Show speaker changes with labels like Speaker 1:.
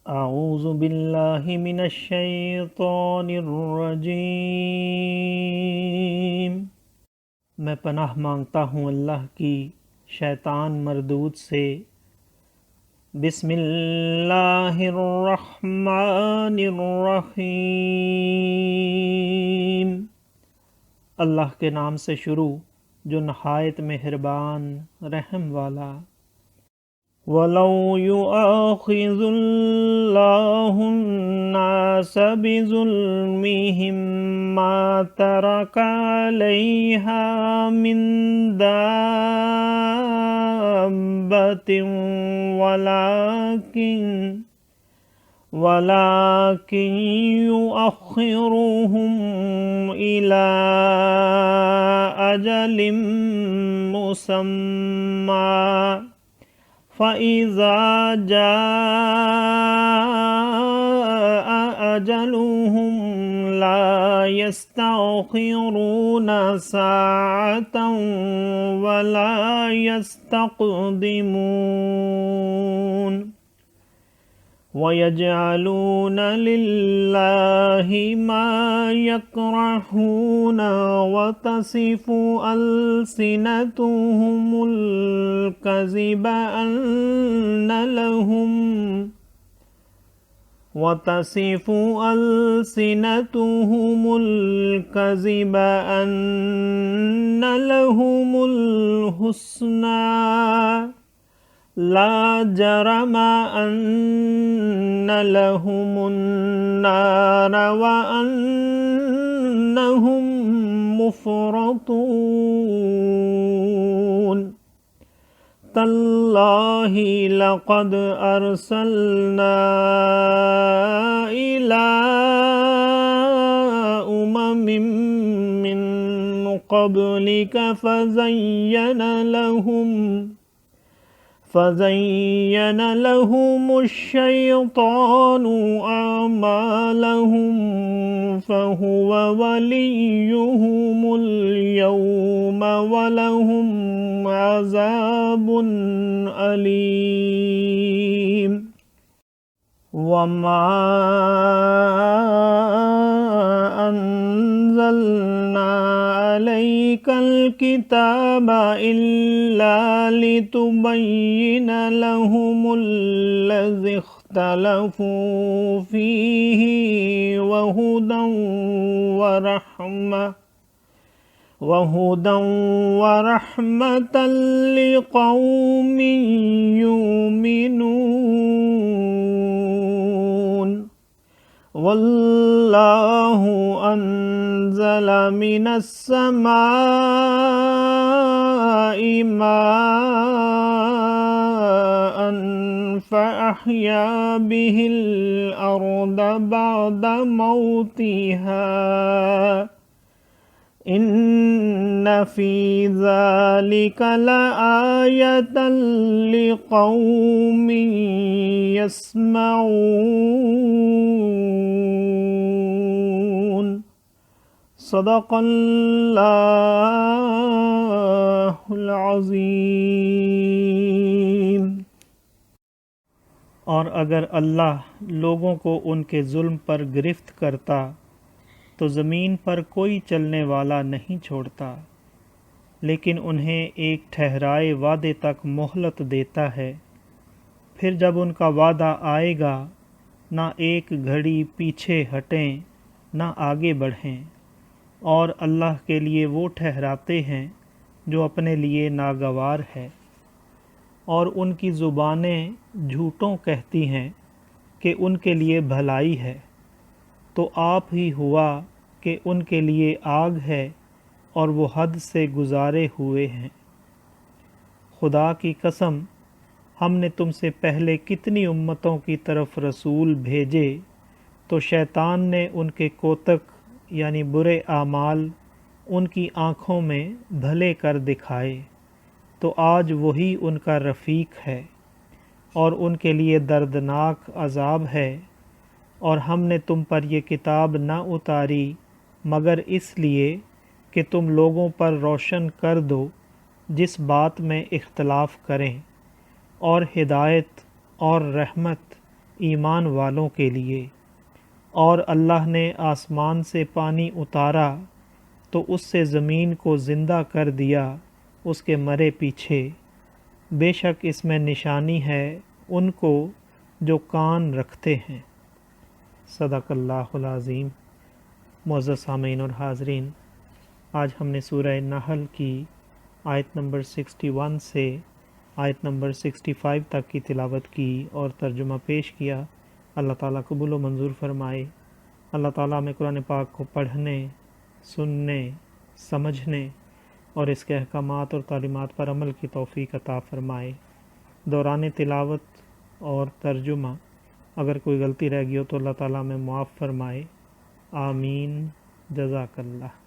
Speaker 1: اعوذ باللہ من الشیطان الرجیم۔ میں پناہ مانگتا ہوں اللہ کی شیطان مردود سے۔ بسم اللہ الرحمن الرحیم۔ اللہ کے نام سے شروع جو نہایت مہربان رحم والا۔ وَلَوْ يُؤَاخِذُ اللَّهُ النَّاسَ بِظُلْمِهِمْ مَا تَرَكَ عَلَيْهَا مِن دَابَّةٍ وَلَكِنْ يُؤَخِّرُهُمْ إِلَى أَجَلٍ مُّسَمًّى فَإِذَا جَاءَ أَجَلُهُمْ لَا يَسْتَأْخِرُونَ سَاعَةً وَلَا يَسْتَقْدِمُونَ وَيَجْعَلُونَ لِلَّهِ مَا يَكْرَهُونَ وَتَصِفُ أَلْسِنَتُهُمُ الْكَذِبَ أَنَّ لَهُمُ الْحُسْنَى لا جرم أن لهم النار وأنهم مفرطون تالله لقد أرسلنا إلى أمم من قبلك فزين لهم الشيطان أعمالهم فهو وليهم اليوم ولهم عذاب أليم وما أنزلنا عليك الكتاب إلا لتبين لهم الذي اختلفوا فيه وهدى ورحمة لقوم يؤمنون والله أنزل من السماء ماء فأحيا به الأرض بعد موتها إن في ذلك لآية لقوم يسمعون صدق اللہ العظیم۔ اور اگر اللہ لوگوں کو ان کے ظلم پر گرفت کرتا تو زمین پر کوئی چلنے والا نہیں چھوڑتا، لیکن انہیں ایک ٹھہرائے وعدے تک مہلت دیتا ہے، پھر جب ان کا وعدہ آئے گا نہ ایک گھڑی پیچھے ہٹیں نہ آگے بڑھیں، اور اللہ کے لیے وہ ٹھہراتے ہیں جو اپنے لیے ناگوار ہے، اور ان کی زبانیں جھوٹوں کہتی ہیں کہ ان کے لیے بھلائی ہے، تو آپ ہی ہوا کہ ان کے لیے آگ ہے اور وہ حد سے گزارے ہوئے ہیں۔ خدا کی قسم، ہم نے تم سے پہلے کتنی امتوں کی طرف رسول بھیجے، تو شیطان نے ان کے کوتک یعنی برے اعمال ان کی آنکھوں میں بھلے کر دکھائے، تو آج وہی ان کا رفیق ہے اور ان کے لیے دردناک عذاب ہے۔ اور ہم نے تم پر یہ کتاب نہ اتاری مگر اس لیے کہ تم لوگوں پر روشن کر دو جس بات میں اختلاف کریں، اور ہدایت اور رحمت ایمان والوں کے لیے۔ اور اللہ نے آسمان سے پانی اتارا تو اس سے زمین کو زندہ کر دیا اس کے مرے پیچھے، بے شک اس میں نشانی ہے ان کو جو کان رکھتے ہیں۔ صدق اللہ العظیم۔ معزز سامعین اور حاضرین، آج ہم نے سورہ نحل کی آیت نمبر 61 سے آیت نمبر 65 تک کی تلاوت کی اور ترجمہ پیش کیا۔ اللہ تعالیٰ قبول و منظور فرمائے۔ اللہ تعالیٰ ہمیں قرآن پاک کو پڑھنے، سننے، سمجھنے اور اس کے احکامات اور تعلیمات پر عمل کی توفیق عطا فرمائے۔ دوران تلاوت اور ترجمہ اگر کوئی غلطی رہ گئی ہو تو اللہ تعالیٰ ہمیں معاف فرمائے۔ آمین۔ جزاک اللہ۔